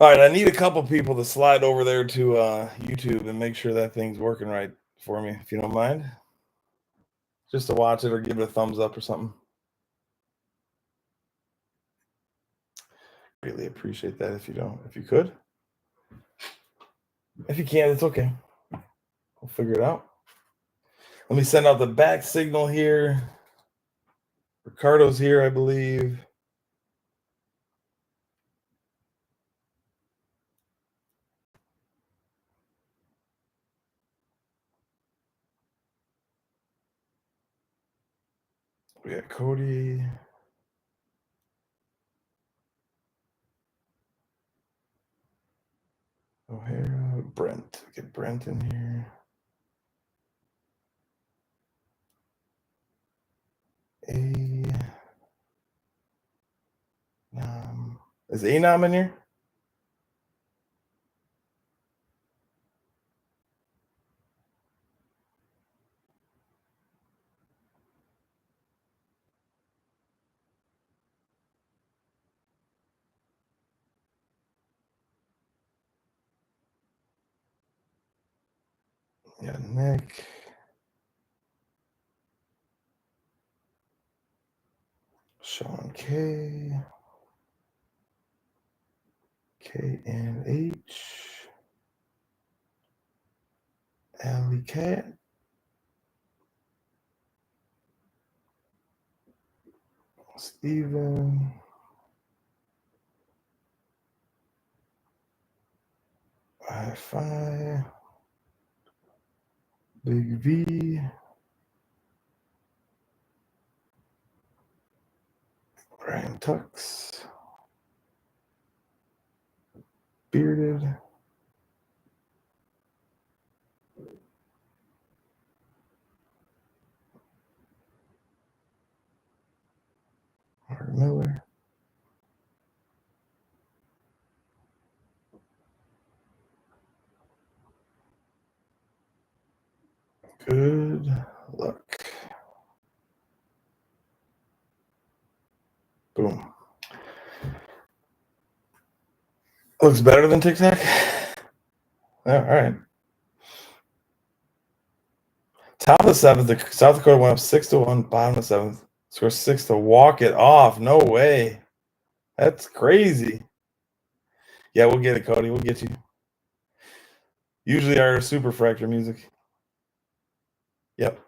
All right, I need a couple people to slide over there to YouTube and make sure that thing's working right for me, if you don't mind. Just to watch it or give it a thumbs up or something. Really appreciate that if you could. If you can't, it's okay. We'll figure it out. Let me send out the back signal here. Ricardo's here, I believe. We got Cody. O'Hara. Brent. Get Brent in here. Is Anam in here? Yeah, Nick. Sean K. K and H. Alley Cat. Steven. Wi-Fi. Big V. Brian Tux. Bearded. Mark Miller. Good luck. Boom. Looks better than TikTok? All right. Top of the seventh, South Dakota went up 6-1, bottom of the seventh. Score 6 to walk it off. No way. That's crazy. Yeah, we'll get it, Cody. We'll get you. Usually our super fracture music. Yep.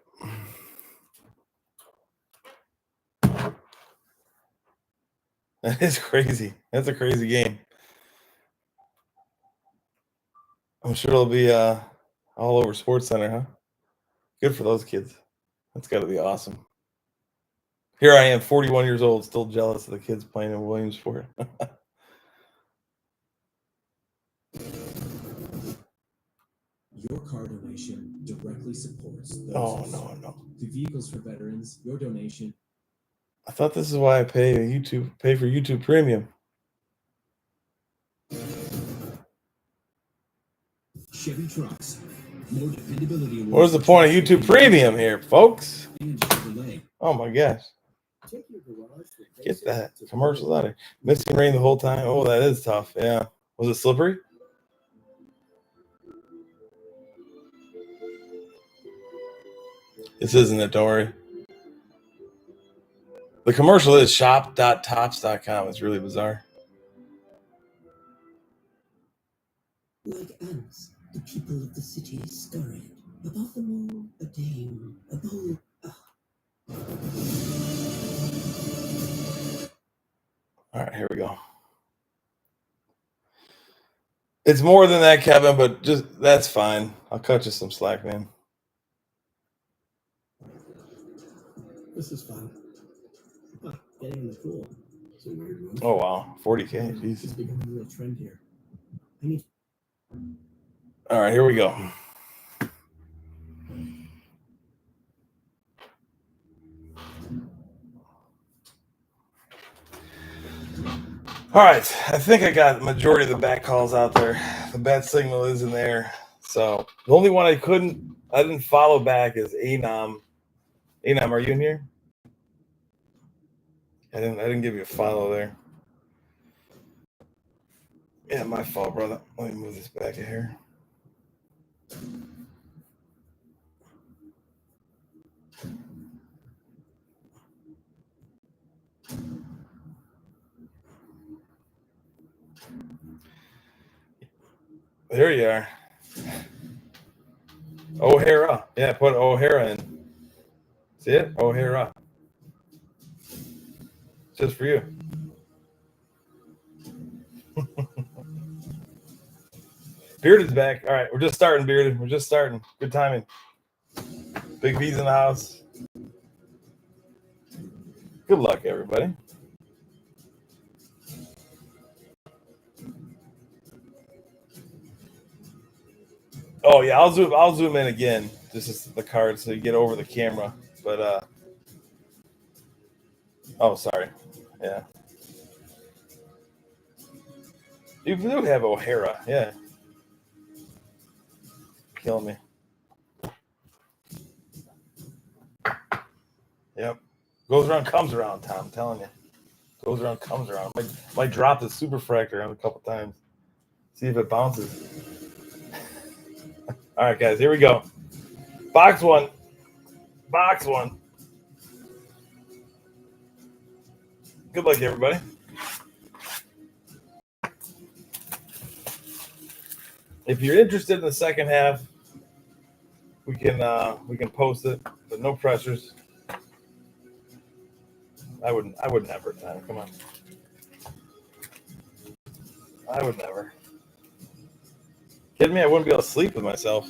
That is crazy. That's a crazy game. I'm sure it'll be all over Sports Center, huh? Good for those kids. That's got to be awesome. Here I am, 41 years old, still jealous of the kids playing in Williamsport. Your car donation directly supports those. Oh, no. To Vehicles for Veterans, your donation. I thought this is why I pay for YouTube Premium. Chevy trucks. More dependability. What is the point of YouTube Premium here, folks? Oh my gosh. Get that commercials out of here. Missing rain the whole time. Oh, that is tough. Yeah. Was it slippery? This isn't it, don't worry. The commercial is shop.tops.com. It's really bizarre. Like ants, the people of the city scurried. Above them all, a dame, a bold. All right, here we go. It's more than that, Kevin, but just that's fine. I'll cut you some slack, man. This is fun. Getting in the pool. It's a weird move. Oh wow, 40K. Jesus. It's becoming a real trend here. All right, here we go. All right, I think I got the majority of the back calls out there. The bat signal is in there. So the only one I didn't follow back is Anam. Anam, are you in here? I didn't give you a follow there. Yeah, my fault, brother. Let me move this back here. There you are. O'Hara. Yeah, put O'Hara in. See it? O'Hara. Just for you. Bearded's back. All right, we're just starting, Bearded. We're just starting. Good timing. Big B's in the house. Good luck, everybody. Oh yeah, I'll zoom in again. This is the card so you get over the camera. But oh sorry. Yeah. You do have O'Hara, yeah. Killing me. Yep. Goes around, comes around, Tom. I'm telling you. Goes around, comes around. Might drop the superfractor on a couple times. See if it bounces. All right, guys, here we go. Box one. Box one. Good luck, everybody. If you're interested in the second half, we can post it, but no pressures. I would never, Tom. Come on. I would never. Kidding me? I wouldn't be able to sleep with myself.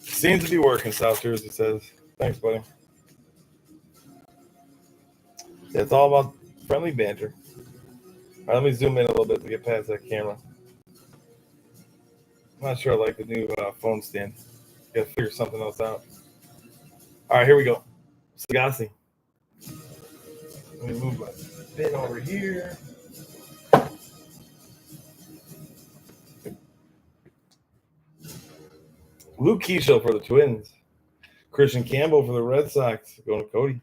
Seems to be working, South Jersey says. Thanks, buddy. Yeah, it's all about friendly banter. All right, let me zoom in a little bit to get past that camera. I'm not sure I like the new phone stand. Got to figure something else out. All right, here we go. Sagasi. Let me move my bin over here. Luke Keeschel for the Twins. Christian Campbell for the Red Sox. Going to Cody.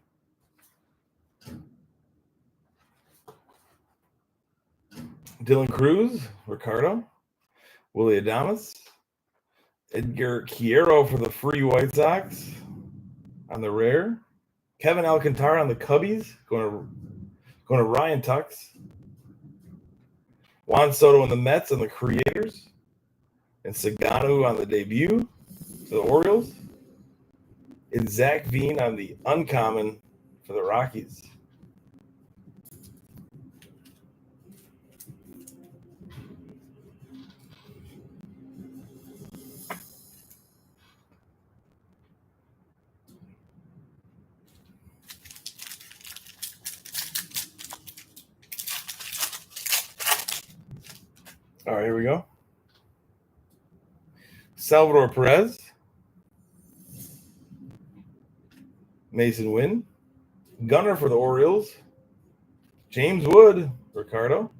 Dylan Cruz, Ricardo. Willie Adames. Edgar Quiero for the Free White Sox on the rare. Kevin Alcantara on the Cubbies. Going to Ryan Tux. Juan Soto on the Mets and the Creators. And Saganu on the debut for the Orioles. And Zach Veen on the uncommon for the Rockies. All right, here we go. Salvador Perez. Mason Wynn. Gunner for the Orioles. James Wood, Ricardo.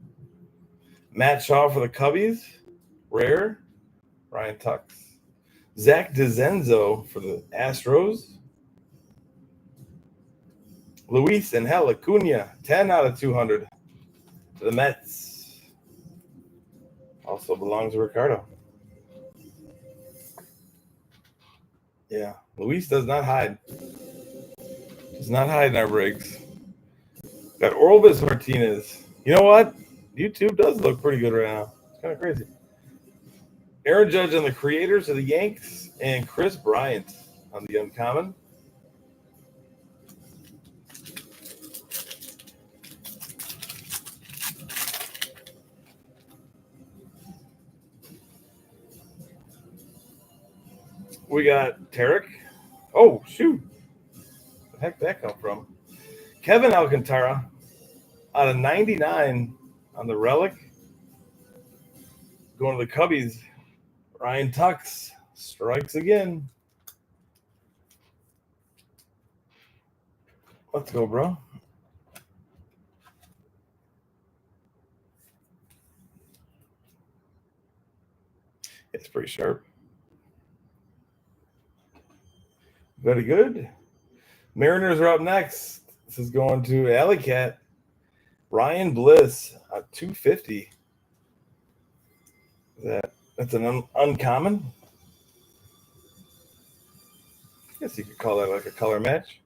Matt Shaw for the Cubbies. Rare. Ryan Tux. Zach DeZenzo for the Astros. Luis Angel Acuna, 10 out of 200 to the Mets. Also belongs to Ricardo. Yeah, Luis does not hide. Does not hide in our breaks. Got Orelvis Martinez. You know what? YouTube does look pretty good right now. It's kind of crazy. Aaron Judge on the Creators of the Yanks and Chris Bryant on the uncommon. We got Tarek. Oh, shoot. Where the heck did that come from? Kevin Alcantara out of 99 on the Relic. Going to the Cubbies. Ryan Tux strikes again. Let's go, bro. It's pretty sharp. Very good. Mariners are up next. This is going to Alley Cat. Ryan Bliss, 250. That's an uncommon? I guess you could call that like a color match.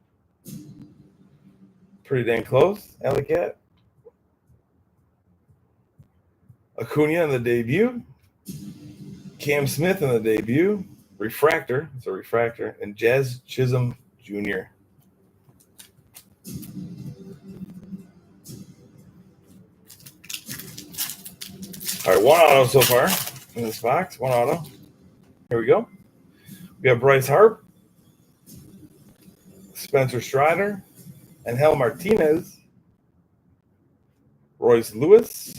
Pretty dang close, Alley Cat. Acuna in the debut. Cam Smith in the debut. Refractor. It's a refractor. And Jazz Chisholm Jr. All right, one auto so far in this box. One auto. Here we go. We got Bryce Harp, Spencer Strider, and Hel Martinez. Royce Lewis.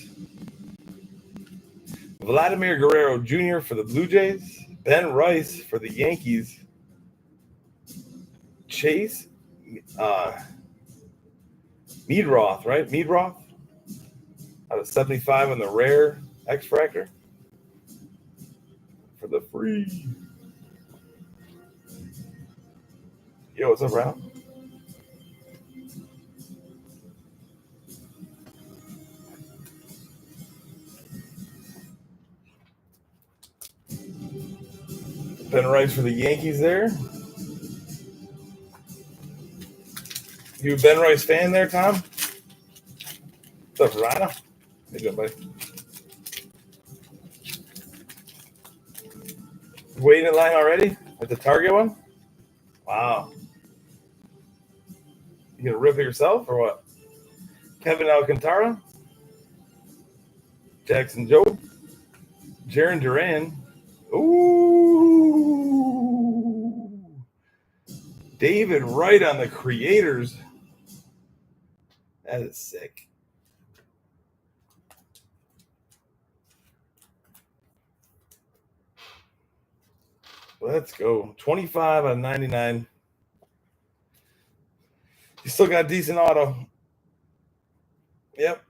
Vladimir Guerrero Jr. for the Blue Jays. Ben Rice for the Yankees. Chase Meadroth, right? Meadroth out of 75 on the rare X-Fractor for the free. Yo, what's up, Brown? Ben Rice for the Yankees there. You a Ben Rice fan there, Tom? What's up, Rana? How you doing, buddy? Waiting in line already at the Target one? Wow. You gonna rip it yourself or what? Kevin Alcantara, Jackson Jobe, Jaron Duran. Ooh. David Wright on the Creators. That is sick. Let's go. 25 out of 99. You still got a decent auto. Yep.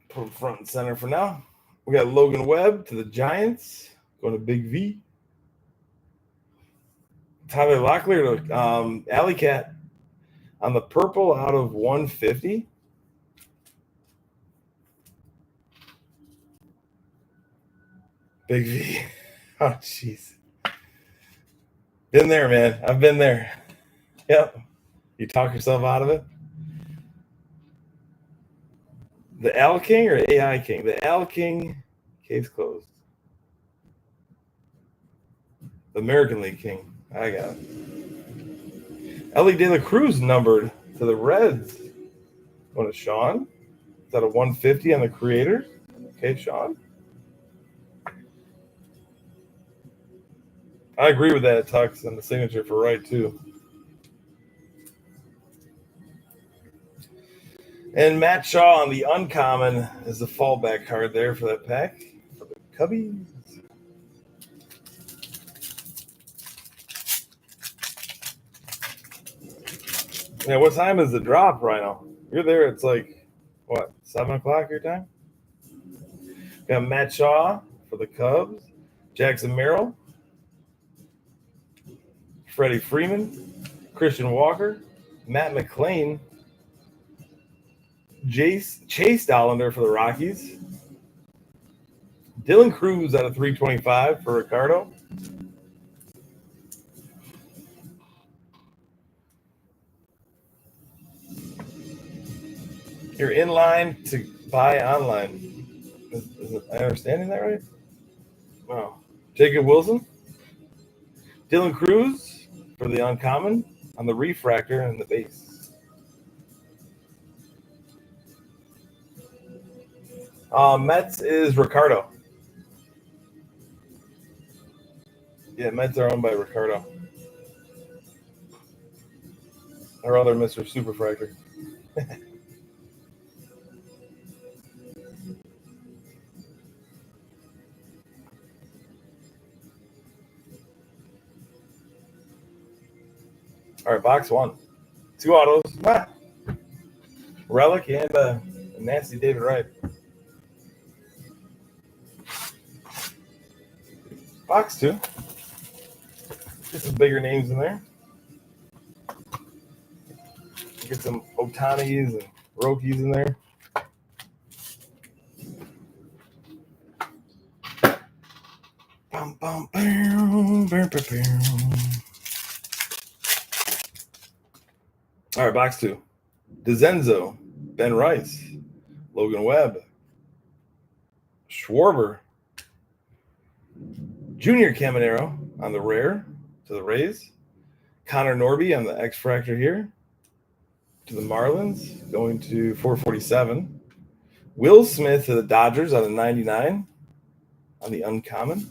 Put him front and center for now. We got Logan Webb to the Giants. Going to Big V. Tyler Locklear to Alley Cat on the purple out of 150. Big V. Oh, jeez. Been there, man. I've been there. Yep. You talk yourself out of it. The Al King or AI King? The Al King, case closed. The American League King. I got it. Ellie De La Cruz numbered to the Reds. Going to Sean. Is that a 150 on the Creators? Okay, Sean. I agree with that, Tux, and the signature for Wright, too. And Matt Shaw on the uncommon is the fallback card there for that pack for the Cubbies. Yeah, what time is the drop, Rhino? You're there. It's like, what, 7 o'clock your time? Got Matt Shaw for the Cubs. Jackson Merrill. Freddie Freeman. Christian Walker. Matt McClain. Chase Dollander for the Rockies. Dylan Cruz out of 325 for Ricardo. You're in line to buy online. Is I understanding that right? Wow. Jacob Wilson. Dylan Cruz for the uncommon on the refractor and the base. Mets is Ricardo. Yeah, Mets are owned by Ricardo. Our other Mr. Superfractor. All right, box one. 2 autos. Ah. Relic and a nasty David Wright. Box 2. Get some bigger names in there. Get some Otanis and Rockies in there. Bum, bum, bam, bam, bam, bam. All right, box 2. DeZenzo, Ben Rice, Logan Webb, Schwarber, Junior Caminero on the rare to the Rays, Connor Norby on the X Fractor here to the Marlins, going to 447. Will Smith to the Dodgers on the 99 on the uncommon.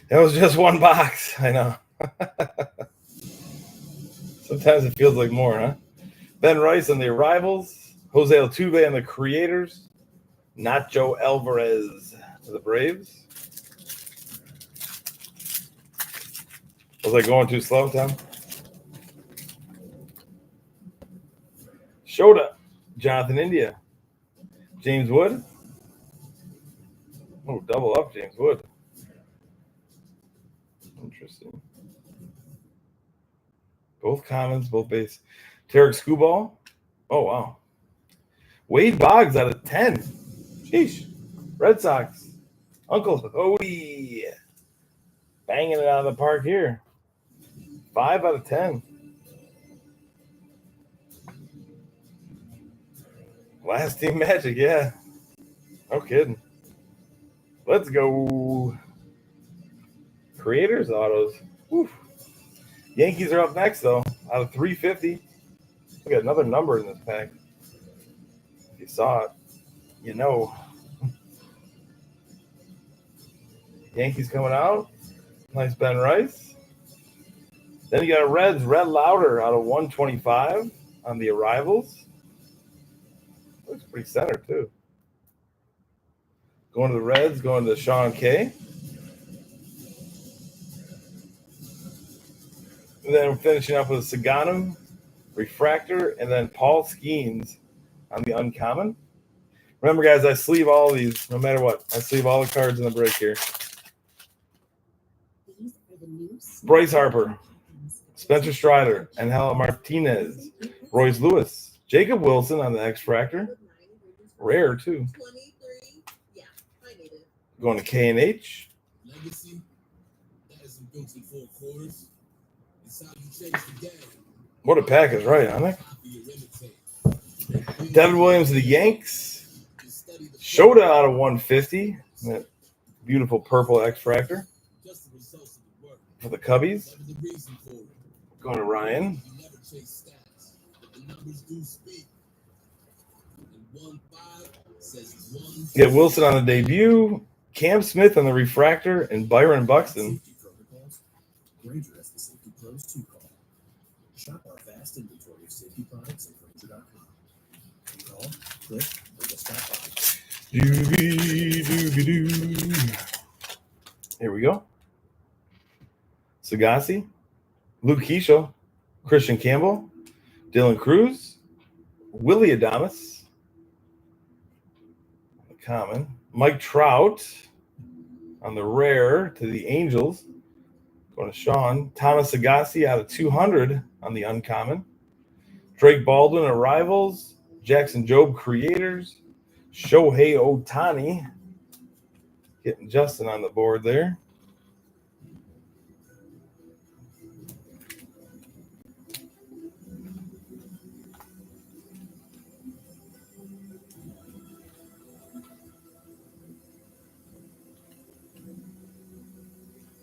That was just one box. I know. Sometimes it feels like more, huh? Ben Rice on the Arrivals, Jose Altuve on the Creators, Nacho Alvarez to the Braves. Was I going too slow, Tom? Shota, Jonathan India, James Wood. Oh, double up, James Wood. Interesting. Both commons, both base. Tarek Skubal. Oh, wow. Wade Boggs out of 10. Sheesh. Red Sox. Uncle Hody. Banging it out of the park here. 5 out of 10. Last team Magic, yeah. No kidding. Let's go. Creators autos. Whew. Yankees are up next, though, out of 350. We got another number in this pack. If you saw it, you know. Yankees coming out. Nice Ben Rice. Then you got Reds, Red Lauder out of 125 on the Arrivals. Looks pretty center, too. Going to the Reds, going to Sean K. And then we're finishing up with Saganum, Refractor, and then Paul Skeens on the uncommon. Remember, guys, I sleeve all of these, no matter what. I sleeve all the cards in the break here. Bryce Harper, Spencer Strider, Angel Martinez, Royce Lewis, Jacob Wilson on the X-Fractor. Rare, too. Going to K&H. What a package, right, Onyx? Devin Williams of the Yanks. Shota out of 150. That beautiful purple X-Fractor. For the Cubbies. Going to Ryan. Get Wilson on the debut. Cam Smith on the Refractor. And Byron Buxton. Granger has the safety pros to call. Shop our vast inventory of safety products at Granger.com. Call, click, or just stop by. Here we go. Sagassi, Luke Keeschel, Christian Campbell, Dylan Cruz, Willie Adames, the common, Mike Trout on the rare to the Angels. Going to Sean. Thomas Agassi out of 200 on the uncommon. Drake Baldwin, Arrivals. Jackson Jobe, Creators. Shohei Ohtani. Getting Justin on the board there.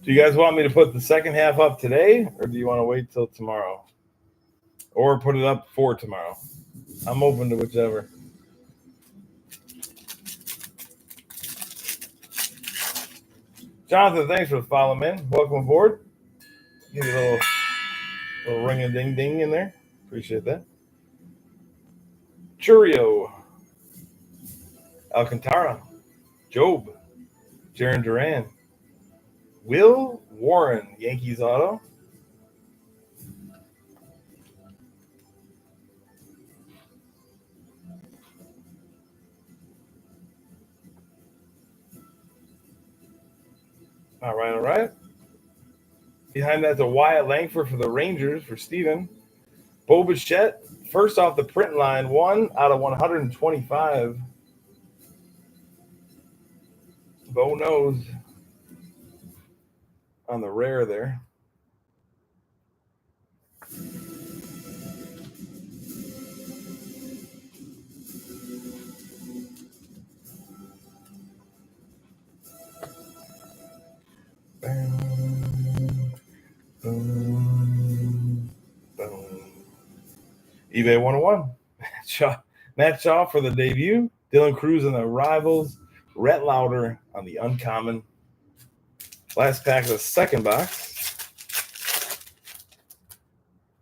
Do you guys want me to put the second half up today, or do you want to wait till tomorrow? Or put it up for tomorrow? I'm open to whichever. Jonathan, thanks for the follow, man. Welcome aboard. Give you a little ring-a-ding-ding in there. Appreciate that. Churio. Alcantara. Job. Jaron Duran. Will Warren, Yankees auto. All right. Behind that's a Wyatt Langford for the Rangers for Steven. Bo Bichette, first off the print line, 1 out of 125. Bo knows on the rare there. Boom, boom, boom. eBay 101. Matt Shaw for the debut. Dylan Cruz on the Rivals. Rhett Lauder on the Uncommon. Last pack of the second box.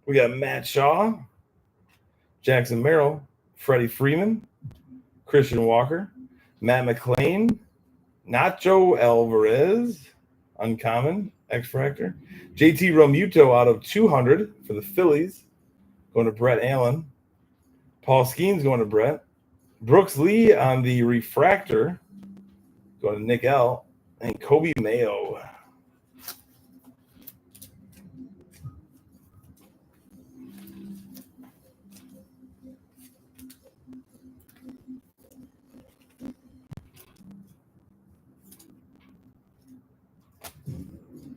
We got Matt Shaw, Jackson Merrill, Freddie Freeman, Christian Walker, Matt McLean, Nacho Alvarez, Uncommon, X-Fractor, JT Realmuto out of 200 for the Phillies, going to Brett Allen. Paul Skeens going to Brett. Brooks Lee on the Refractor, going to Nick L. And Kobe Mayo.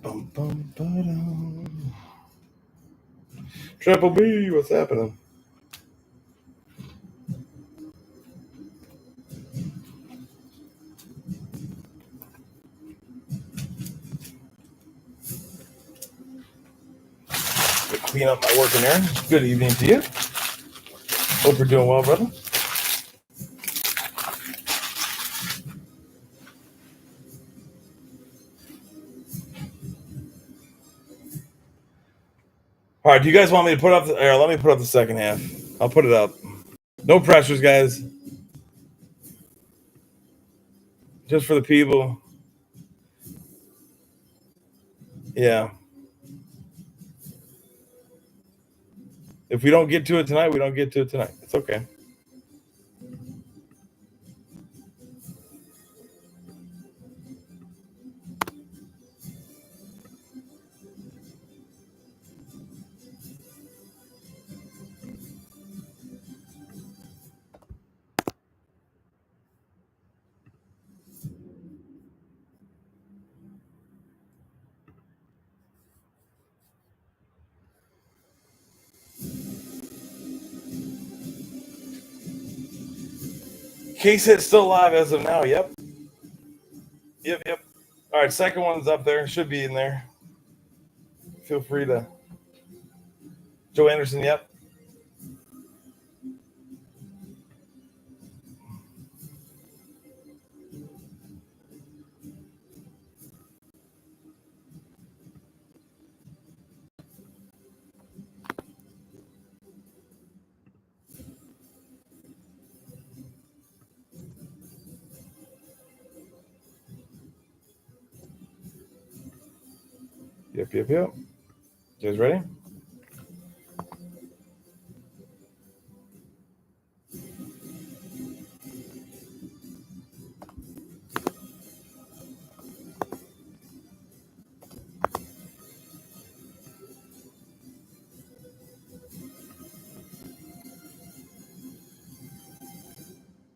Bum, bum, ba-dum. Triple B, what's happening? Clean up my work in there. Good evening to you. Hope you're doing well, brother. All right, do you guys want me to put up let me put up the second half. I'll put it up. No pressures, guys. Just for the people. Yeah. If we don't get to it tonight, we don't get to it tonight. It's okay. Case hit still live as of now. Yep. All right, second one's up there. Should be in there. Feel free to. Joe Anderson, yep. Yep. You guys ready?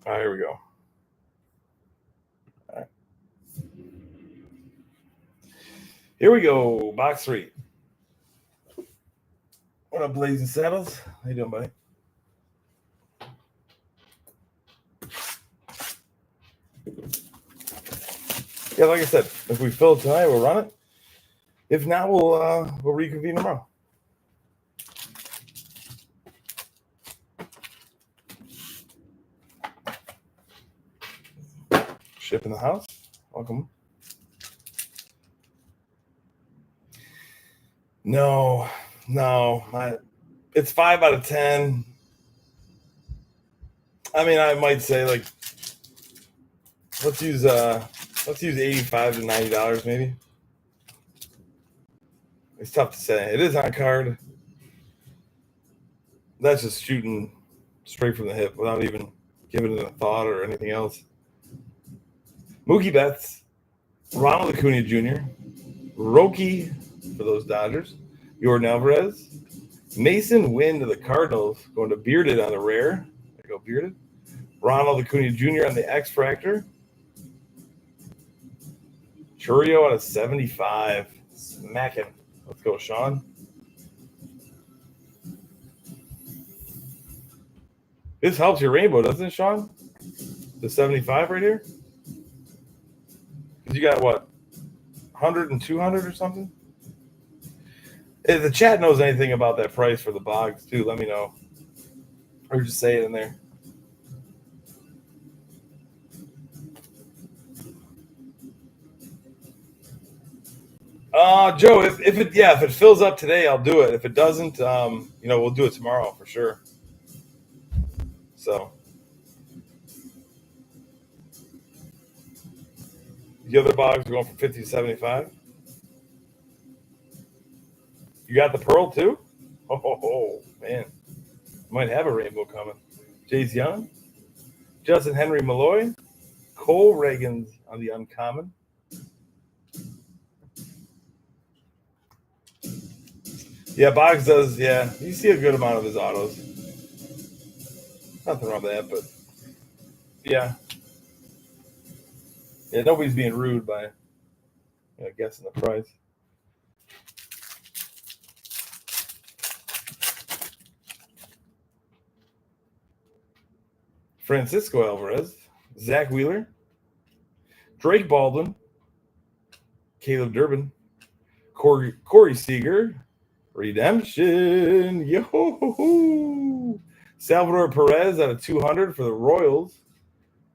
All right, here we go. All right. Here we go. Box 3. What up, Blazing Saddles? How you doing, buddy? Yeah, like I said, if we fill it tonight, we'll run it. If not, we'll reconvene tomorrow. Ship in the house. Welcome. No. It's 5 out of 10. I mean, I might say like let's use $85 to $90 maybe. It's tough to say. It is on card. That's just shooting straight from the hip without even giving it a thought or anything else. Mookie Betts, Ronald Acuna Jr., Roki for those Dodgers. Jordan Alvarez. Mason Wynn to the Cardinals, going to Bearded on the rare. There you go, Bearded. Ronald Acuna Jr. on the X-Fractor. Churio out of 75. Smacking. Let's go, Sean. This helps your rainbow, doesn't it, Sean? The 75 right here? Because you got, what, 100 and 200 or something? If the chat knows anything about that price for the box, too, let me know. Or just say it in there. Joe, if it fills up today, I'll do it. If it doesn't, we'll do it tomorrow for sure. So the other box are going from 50 to 75. You got the pearl too? Oh man, might have a rainbow coming. Jace Young, Justin Henry Malloy, Cole Reagans on the uncommon. Yeah, Boggs does. Yeah, you see a good amount of his autos. Nothing wrong with that, but yeah, nobody's being rude by guessing the price. Francisco Alvarez, Zach Wheeler, Drake Baldwin, Caleb Durbin, Corey Seager, Redemption, yo, Salvador Perez out of 200 for the Royals.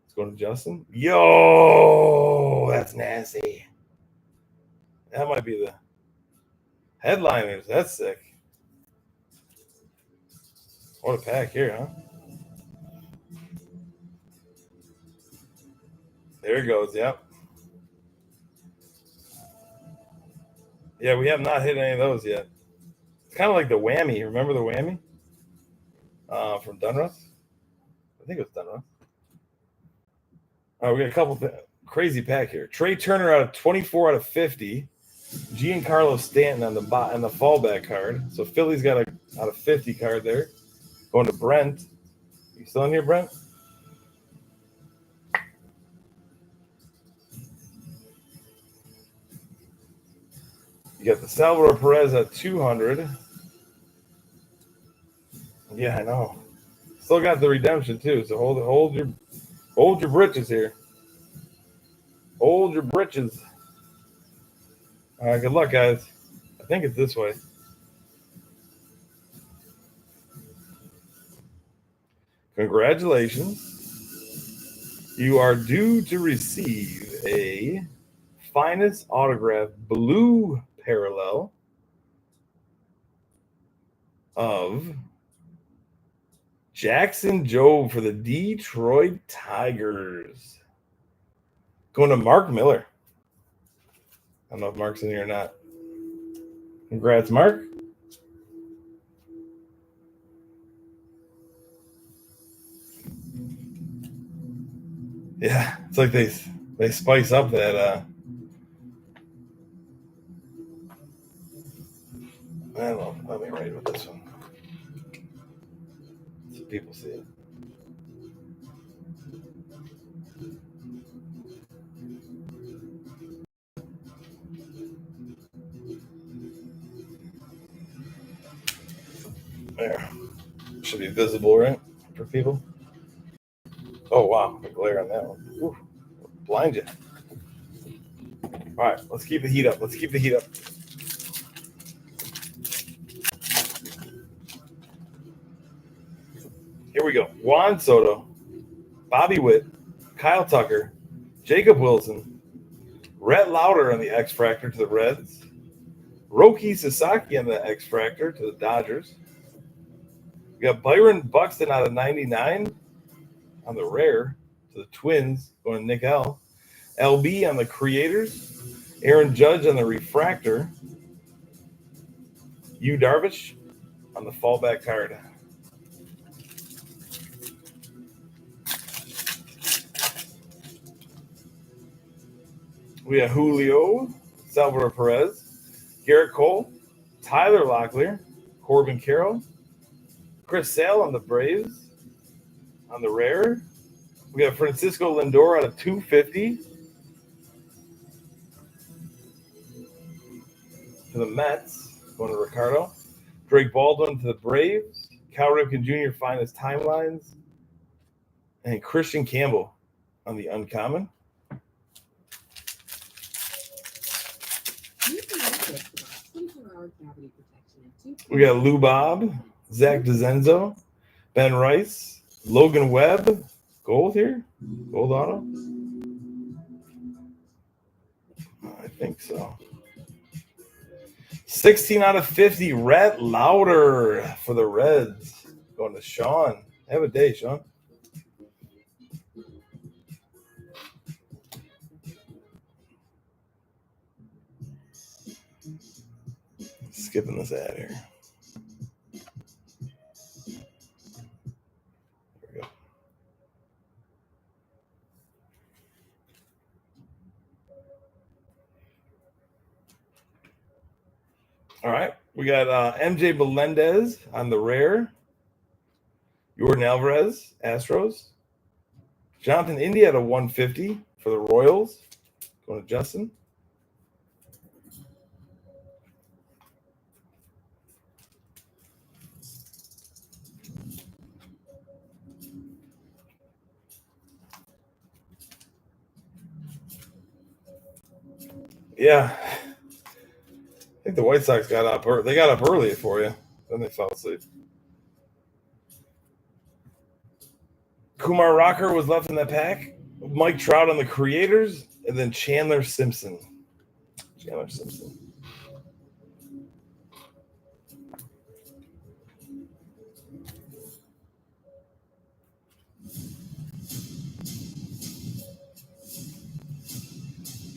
Let's go to Justin. Yo, that's nasty. That might be the headliners. That's sick. What a pack here, huh? There it goes. Yep. Yeah, we have not hit any of those yet. It's kind of like the whammy. Remember the whammy from Dunruss? I think it was Dunruss. We got a couple crazy pack here. Trey Turner out of 24 out of 50. Giancarlo Stanton on the fallback card. So Philly's got a out of 50 card there. Going to Brent. You still in here, Brent? You got the Salvador Perez at 200. Yeah, I know. Still got the redemption too. So hold your britches here. Hold your britches. All right, good luck, guys. I think it's this way. Congratulations. You are due to receive a Finest Autograph blue parallel of Jackson Jobe for the Detroit Tigers. Going to Mark Miller. I don't know if Mark's in here or not. Congrats, Mark. Yeah, it's like they spice up that I don't know. Let me write with this one so people see it. There. Should be visible, right? For people. Oh, wow. The glare on that one. Whew. Blind you. All right. Let's keep the heat up. Here we go. Juan Soto, Bobby Witt, Kyle Tucker, Jacob Wilson, Rhett Lauder on the X-Fractor to the Reds, Roki Sasaki on the X-Fractor to the Dodgers. We got Byron Buxton out of 99 on the rare to the Twins, going to Nick L. LB on the Creators, Aaron Judge on the Refractor, Yu Darvish on the fallback card. We have Julio, Salvador Perez, Garrett Cole, Tyler Locklear, Corbin Carroll, Chris Sale on the Braves. On the rare, we got Francisco Lindor out of 250 to the Mets, going to Ricardo. Drake Baldwin to the Braves. Cal Ripken Jr. finest timelines. And Christian Campbell on the uncommon. We got Lou Bob, Zach DeZenzo, Ben Rice, Logan Webb. Gold here? Gold auto? I think so. 16 out of 50, Rhett Lauder for the Reds. Going to Sean. Have a day, Sean. Skipping this ad here. There we go. All right. We got MJ Melendez on the rare. Jordan Alvarez, Astros. Jonathan India at a 150 for the Royals. Going to Justin. Yeah. I think the White Sox got up. They got up early for you. Then they fell asleep. Kumar Rocker was left in that pack. Mike Trout on the Creators. And then Chandler Simpson. Chandler Simpson.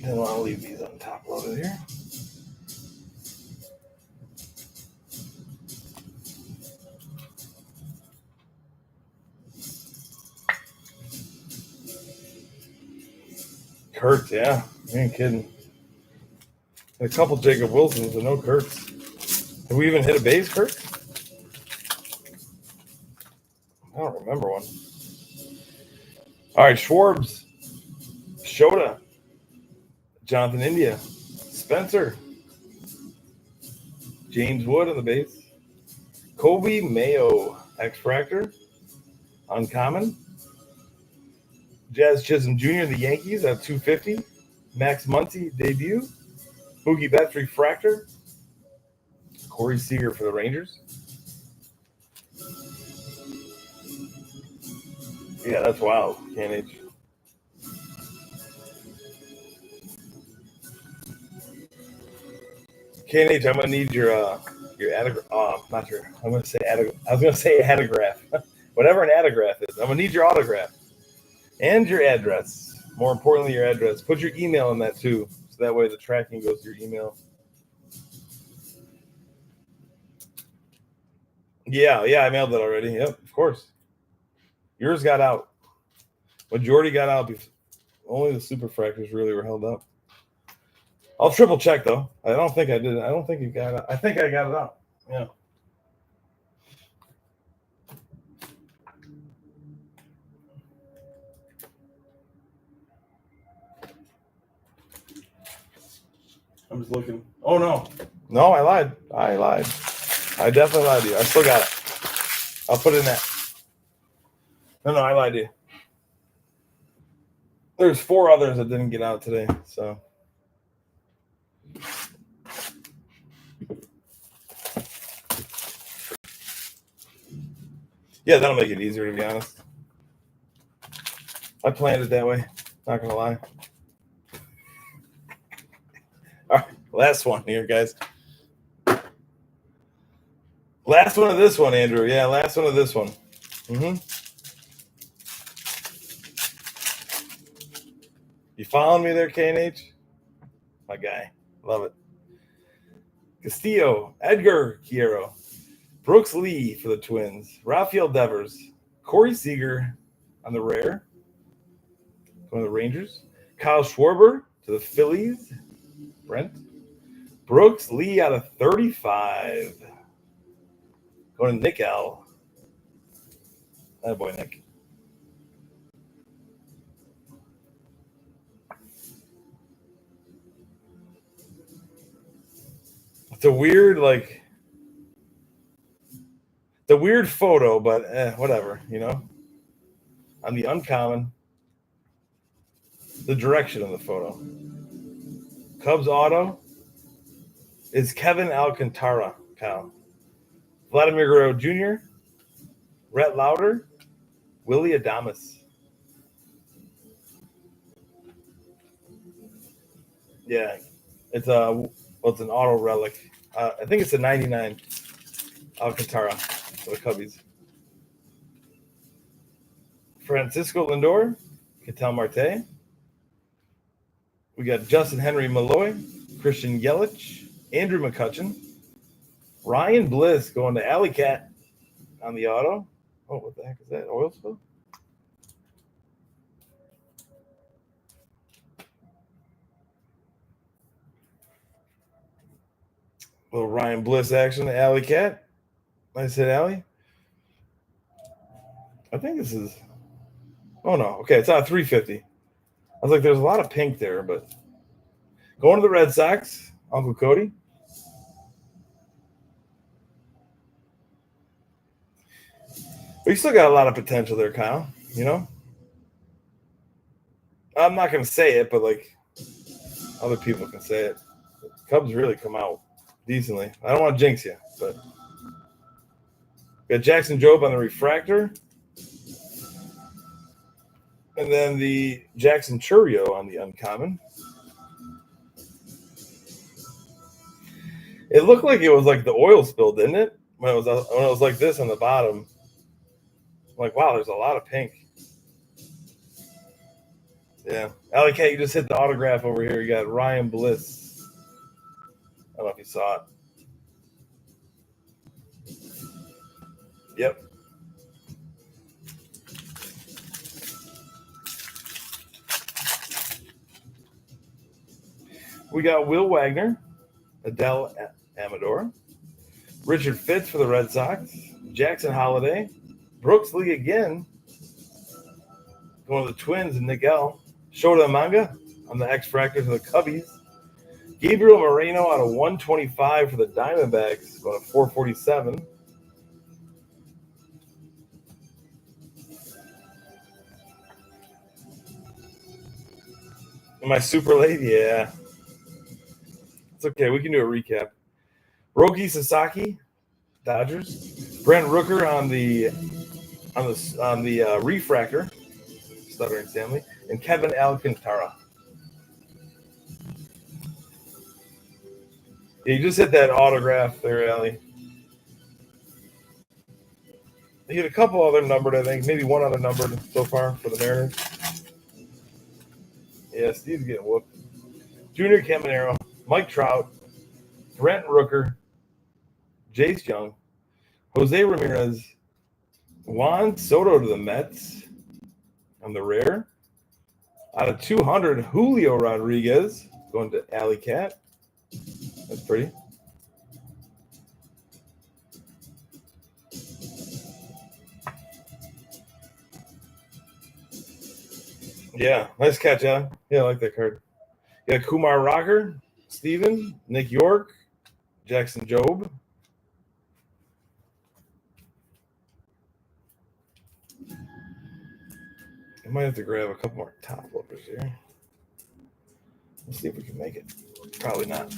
I don't want to leave these on top loaded here. Kurtz, yeah. You ain't kidding. A couple Jacob Wilsons, but no Kurtz. Have we even hit a base, Kurt? I don't remember one. All right, Schwarbs. Shota. Jonathan India. Spencer. James Wood on the base. Kobe Mayo. X-Fractor. Uncommon. Jazz Chisholm Jr. the Yankees at 250. Max Muncy debut. Mookie Betts refractor. Corey Seager for the Rangers. Yeah, that's wild. KNH. KNH, I'm gonna need your autograph. Not your. I'm gonna say I was gonna say autograph. Whatever an autograph is, I'm gonna need your autograph and your address. More importantly, your address. Put your email in that too, so that way the tracking goes to your email. Yeah, I mailed it already. Yep, of course. Yours got out. Majority got out. Only the superfractors really were held up. I'll triple check though. I don't think I did. I don't think you got it. I think I got it out. Yeah. I'm just looking. Oh no. No, I lied. I definitely lied to you. I still got it. I'll put it in that. No, I lied to you. There's 4 others that didn't get out today, so. Yeah, that'll make it easier, to be honest. I planned it that way. Not gonna lie. All right, last one here, guys. Last one of this one, Andrew. Yeah, last one of this one. You following me there, KNH? My guy. Love it. Castillo, Edgar Quiero, Brooks Lee for the Twins, Rafael Devers, Corey Seager on the rare, going to the Rangers, Kyle Schwarber to the Phillies, Brent, Brooks Lee out of 35. Going to Nick L. That boy, Nick. It's a weird, like, the weird photo, but whatever, you know. On the uncommon, the direction of the photo. Cubs auto is Kevin Alcantara, Kyle. Vladimir Guerrero Jr., Rhett Lauder, Willie Adames. Yeah, it's it's an auto relic. I think it's a 99 Alcantara for the Cubbies. Francisco Lindor, Ketel Marte. We got Justin Henry Malloy, Christian Yelich, Andrew McCutchen, Ryan Bliss going to Alley Cat on the auto. Oh, what the heck is that? Oil spill? Little Ryan Bliss action, Alley Cat. Nice hit, Alley. I think this is. Oh no, okay, it's out of 350. I was like, there's a lot of pink there, but going to the Red Sox, Uncle Cody. But you still got a lot of potential there, Kyle. You know? I'm not going to say it, but like other people can say it. The Cubs really come out decently. I don't want to jinx you, but we got Jackson Jobe on the refractor. And then the Jackson Churio on the uncommon. It looked like it was like the oil spill, didn't it? When it was like this on the bottom. I'm like, wow, there's a lot of pink. Yeah. Alley Cat, you just hit the autograph over here. You got Ryan Bliss. I don't know if you saw it. Yep. We got Will Wagner, Adele Amador, Richard Fitz for the Red Sox, Jackson Holiday, Brooks Lee again, going to the Twins and Nick L, Shota Manga on the X-Fractors for the Cubbies, Gabriel Moreno out of 125 for the Diamondbacks, going to 447. Am I super late? Yeah. It's okay. We can do a recap. Roki Sasaki, Dodgers. Brent Rooker on the refractor, Stuttering Stanley, and Kevin Alcantara. Yeah, you just hit that autograph there, Allie. You hit a couple other numbered, I think. Maybe one other numbered so far for the Mariners. Yeah, Steve's getting whooped. Junior Caminero, Mike Trout, Brent Rooker, Jace Young, Jose Ramirez, Juan Soto to the Mets on the rare. Out of 200, Julio Rodriguez going to Alley Cat. That's pretty. Yeah, nice catch, Adam. Yeah, I like that card. Yeah, Kumar Rocker, Steven, Nick York, Jackson Jobe. I might have to grab a couple more top loaders here. Let's see if we can make it. Probably not.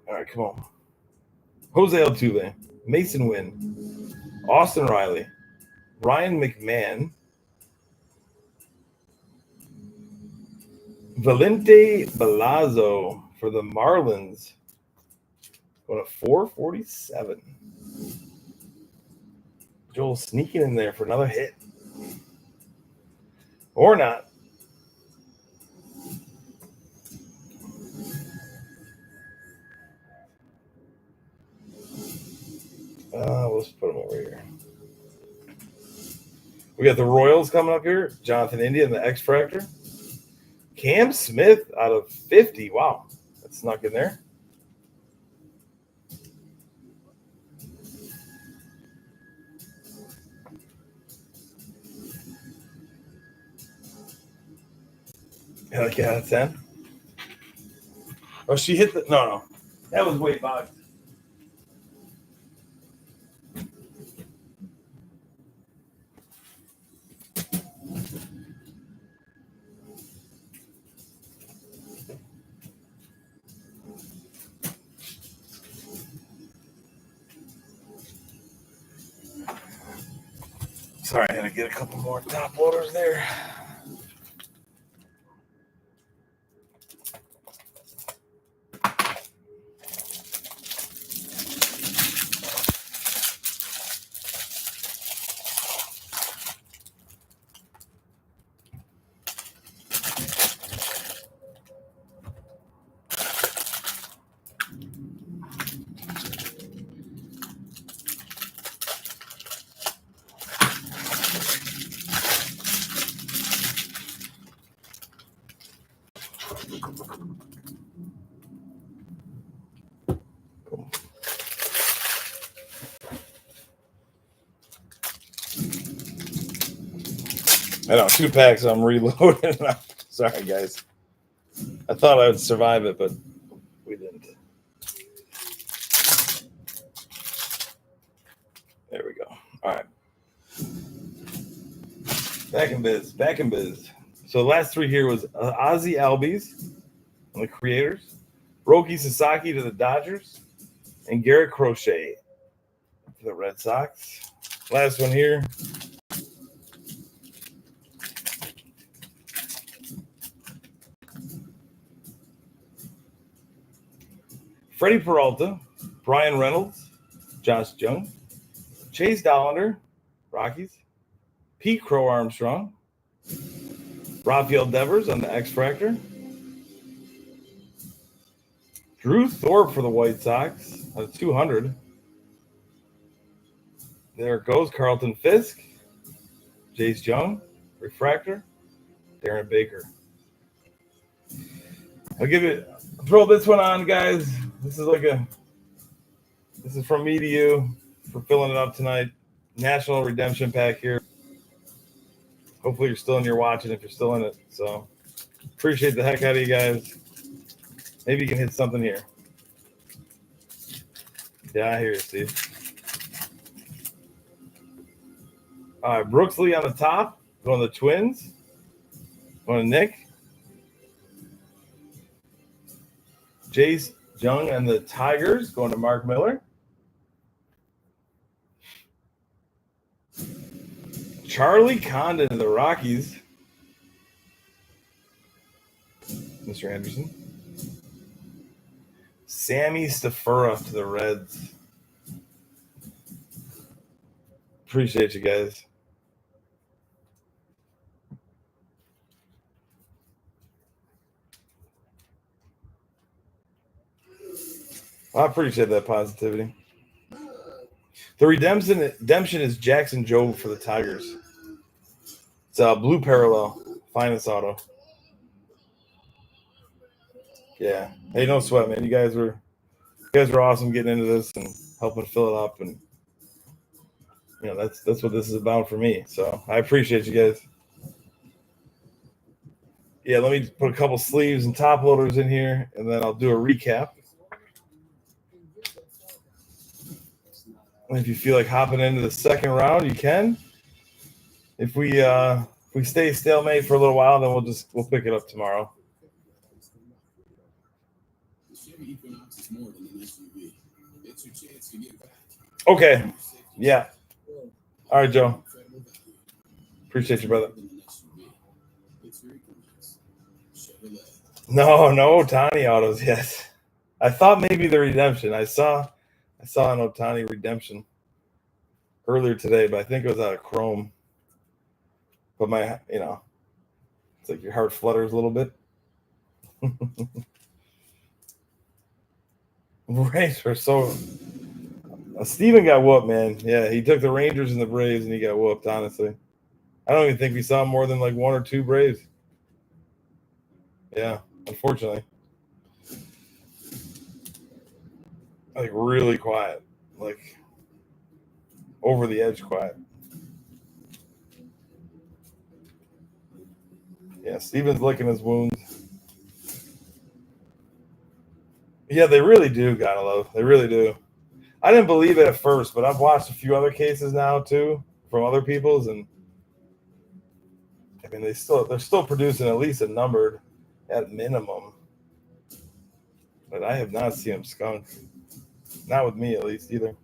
All right, come on. Jose Altuve, Mason Wynn, Austin Riley, Ryan McMahon, Valente Balazzo for the Marlins. Going to 447. Joel sneaking in there for another hit. Or not. Let's put them over here. We got the Royals coming up here. Jonathan India and the X-Fractor. Cam Smith out of 50. Wow, that snuck in there. Hell yeah, 10. Oh, she hit the no. That was way boxed. Sorry, I had to get a couple more top loaders there. I know, 2 packs. I'm reloading. Sorry, guys. I thought I would survive it, but we didn't. There we go. All right. Back in biz. So the last 3 here was Ozzie Albies on the Creators, Roki Sasaki to the Dodgers, and Garrett Crochet to the Red Sox. Last one here. Freddie Peralta, Brian Reynolds, Josh Jung, Chase Dollander, Rockies, Pete Crow Armstrong, Rafael Devers on the X-Fractor, Drew Thorpe for the White Sox on 200. There it goes, Carlton Fisk, Jace Jung, Refractor, Darren Baker. Throw this one on, guys. This is from me to you for filling it up tonight. National Redemption Pack here. Hopefully you're still in your watching if you're still in it. So appreciate the heck out of you guys. Maybe you can hit something here. Yeah, I hear you, Steve. All right, Brooks Lee on the top. Going to the Twins. Going to Nick. Jace Jung and the Tigers. Going to Mark Miller. Charlie Condon to the Rockies. Mr. Anderson. Sammy Stafura to the Reds. Appreciate you guys. I appreciate that positivity. The redemption is Jackson Jobe for the Tigers. It's a blue parallel, finest auto. Yeah. Hey, no sweat, man. You guys were awesome getting into this and helping fill it up, and that's what this is about for me. So I appreciate you guys. Yeah, let me put a couple sleeves and top loaders in here, and then I'll do a recap. If you feel like hopping into the second round, you can. If we stay stalemate for a little while, then we'll pick it up tomorrow. Okay. Yeah. All right, Joe. Appreciate you, brother. No Ohtani autos. Yes. I thought maybe the redemption. I saw an Ohtani redemption earlier today, but I think it was out of Chrome. But it's like your heart flutters a little bit. Braves are so. Steven got whooped, man. Yeah, he took the Rangers and the Braves, and he got whooped, honestly. I don't even think we saw more than like 1 or 2 Braves. Yeah, unfortunately. Like really quiet. Like over the edge quiet. Yeah, Steven's licking his wounds. Yeah, they really do, gotta love. They really do. I didn't believe it at first, but I've watched a few other cases now too from other people's, and I mean they're still producing at least a numbered at minimum. But I have not seen them skunk. Not with me at least either.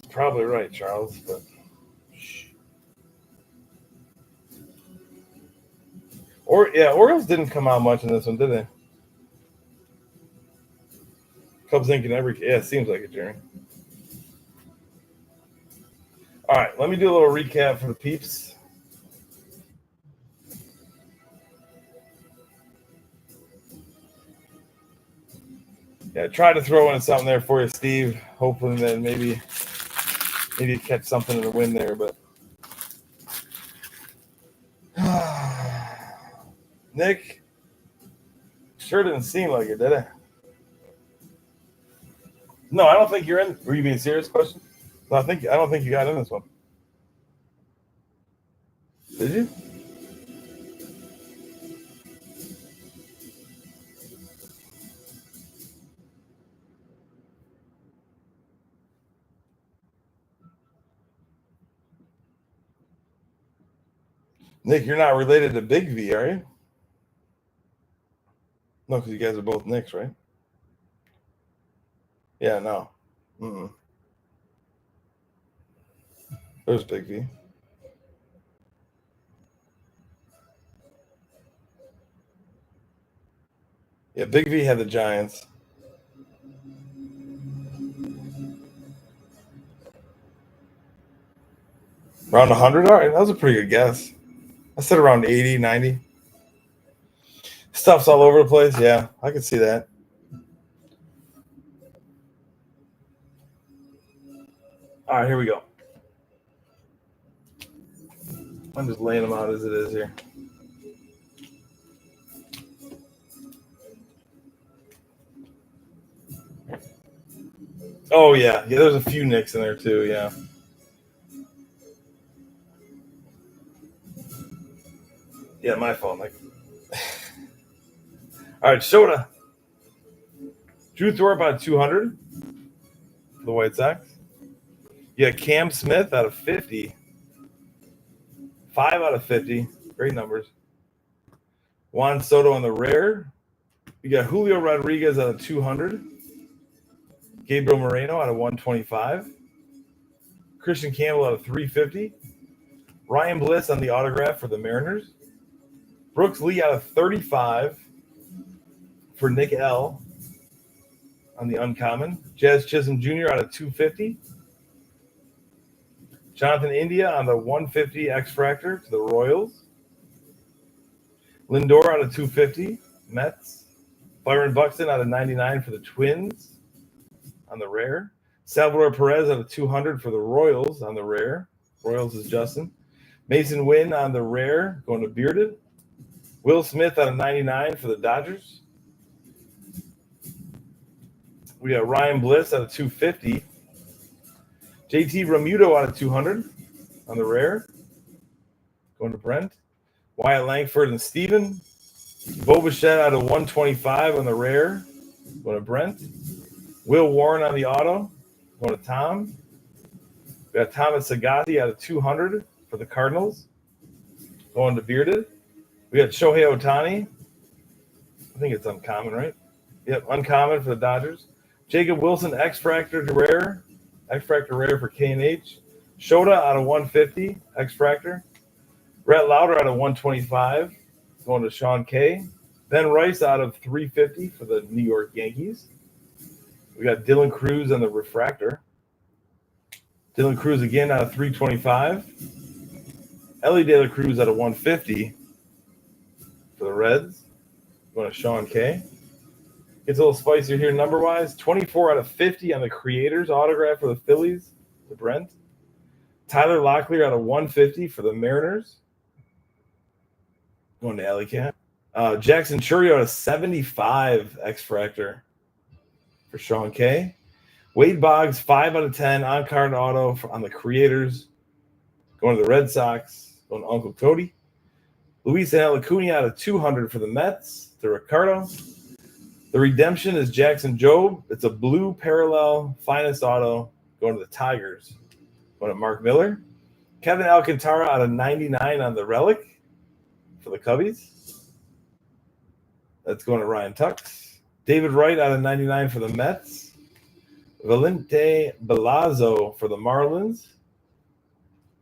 Probably right, Charles, but Orioles didn't come out much in this one, did they? Cubs Inc. in every it seems like it, Jerry. All right, let me do a little recap for the peeps. Yeah, try to throw in something there for you, Steve. Hopefully, then maybe catch something in the wind there, but Nick sure didn't seem like it, did it? No, I don't think you're in. Were you being serious? Question? No, I don't think you got in this one. Did you? Nick, you're not related to Big V, are you? No, because you guys are both Nicks, right? Yeah, no. There's Big V. Yeah, Big V had the Giants. Around 100? All right, that was a pretty good guess. I said around 80, 90. Stuff's all over the place. Yeah, I can see that. All right, here we go. I'm just laying them out as it is here. Oh, yeah. Yeah, there's a few Knicks in there, too. Yeah. Yeah, my fault, Nick. All right, Shota. Drew Thorpe out of 200 for the White Sox. You got Cam Smith out of 50. 5 out of 50. Great numbers. Juan Soto on the rare. You got Julio Rodriguez out of 200. Gabriel Moreno out of 125. Christian Campbell out of 350. Ryan Bliss on the autograph for the Mariners. Brooks Lee out of 35 for Nick L. on the uncommon. Jazz Chisholm Jr. out of 250. Jonathan India on the 150 X-Fractor to the Royals. Lindor out of 250, Mets. Byron Buxton out of 99 for the Twins on the rare. Salvador Perez out of 200 for the Royals on the rare. Royals is Justin. Mason Wynn on the rare going to Bearded. Will Smith out of 99 for the Dodgers. We got Ryan Bliss out of 250. JT Realmuto out of 200 on the rare. Going to Brent. Wyatt Langford and Steven. Bo Bichette out of 125 on the rare. Going to Brent. Will Warren on the auto. Going to Tom. We got Thomas Sagati out of 200 for the Cardinals. Going to Bearded. We got Shohei Ohtani. I think it's uncommon, right? Yep, uncommon for the Dodgers. Jacob Wilson, X-Fractor to rare. X-Fractor rare for K&H. Shota out of 150, X-Fractor. Rhett Lauder out of 125, going to Sean K. Ben Rice out of 350 for the New York Yankees. We got Dylan Cruz on the refractor. Dylan Cruz again out of 325. Ellie De La Cruz out of 150 for the Reds. Going to Sean K. Gets a little spicier here number-wise. 24 out of 50 on the Creators autograph for the Phillies to Brent. Tyler Locklear out of 150 for the Mariners. Going to Alley Cat. Jackson Churio out of 75 X-Fractor for Sean K. Wade Boggs, 5 out of 10 on-card auto on the Creators. Going to the Red Sox. Going to Uncle Cody. Luis Acuna out of 200 for the Mets to Ricardo. The redemption is Jackson Jobe. It's a blue parallel finest auto going to the Tigers. Going to Mark Miller. Kevin Alcantara out of 99 on the Relic for the Cubbies. That's going to Ryan Tux. David Wright out of 99 for the Mets. Valente Belazzo for the Marlins.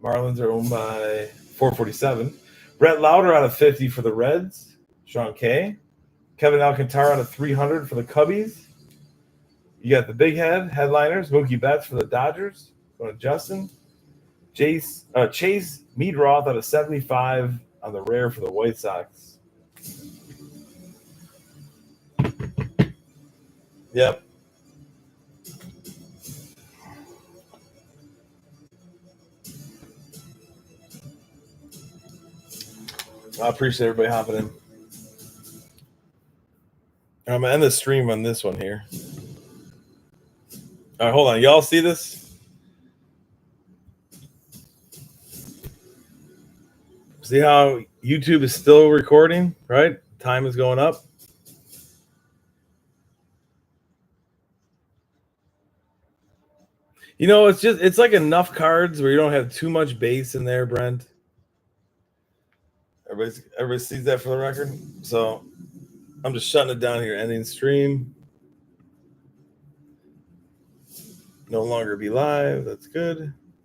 Marlins are owned by 447. Brett Lauder out of 50 for the Reds. Sean K. Kevin Alcantara out of 300 for the Cubbies. You got the big headliners. Mookie Betts for the Dodgers. Going to Justin. Chase Meadroth out of 75 on the rare for the White Sox. Yep. I appreciate everybody hopping in. I'm going to end the stream on this one here. All right, hold on. Y'all see this? See how YouTube is still recording, right? Time is going up. You know, it's like enough cards where you don't have too much base in there, Brent. Everybody sees that for the record. So I'm just shutting it down here, ending stream. No longer be live. That's good.